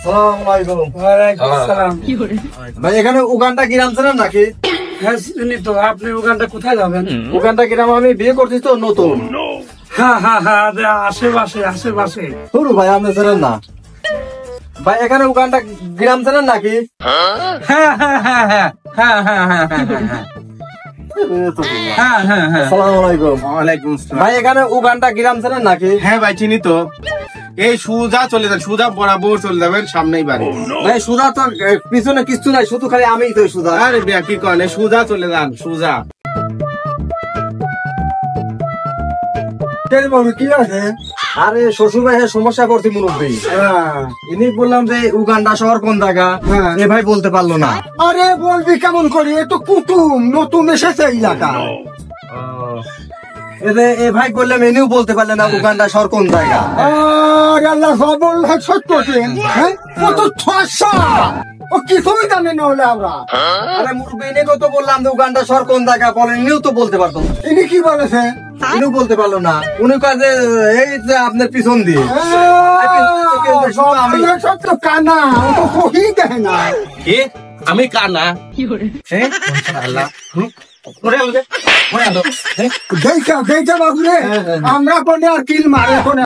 আসসালামু আলাইকুম। ওয়ালাইকুম আসসালাম। ভাই এখানে উগান্ডা গ্রাম ছিলেন নাকি? হ্যাঁ চিনি তো। আপনি ওখানটা কোথায় যাবেন? উগান্ডা গ্রাম আমি বিয়ে করছি তো নতুন। হ্যাঁ হ্যাঁ হ্যাঁ, আশেপাশে আশেপাশে। সরু ভাই আপনি ছিলেন না ভাই? এখানে উগান্ডা গ্রাম ছিলেন নাকি? হ্যাঁ হ্যাঁ হ্যাঁ হ্যাঁ হ্যাঁ হ্যাঁ হ্যাঁ হ্যাঁ হ্যাঁ হ্যাঁ হ্যাঁ হ্যাঁ। আসসালামু আলাইকুম। ওয়ালাইকুম আসসালাম। ভাই এখানে উগান্ডা গ্রাম ছিলেন নাকি? হ্যাঁ ভাই চিনি তো। এই সুজা চলে যান, সুজা বরাবর চলে যাবেন, সামনেই বাড়ি। ভাই সুধা তো পিছনে কিছু নাই, শুধু খালি আমিই তো সুধা। আরে বিয়া কি করেন, সুজা চলে যান, সুজা। কি আছে? আরে শ্বশুর ভাই সমস্যা করছি মুরব্বী। ইনি বললাম যে উগান্ডা শহর কোন জায়গা, এ ভাই বলতে পারলো না। আরে বলবি কেমন করে, এ তো কুটুম নতুন এসেছে এলাকা। এ ভাই বললাম এনেও বলতে পারলে না উগান্ডা শহর কোন জায়গা। আর আল্লাহ খবর সত্য হ্যাঁ কত ঠসা, ও কিছুই জানে না হলে আমরা। আরে মুরব্বী এনেকেও তো বললাম যে উগান্ডা শহর কোন জায়গা, বলেন এনেও তো বলতে পারতো। ইনি কি বলেছে? এনেও বলতে পারলো না। উনি কাজে এই যে আপনার পিছন দিয়ে আমি সত্য কানা, ও তো কহি দেখে না। কি আমি কানা? আল্লাহ দেখা দেখা বাবু রে, আমরা কোনে আর কিল মারে কোনে।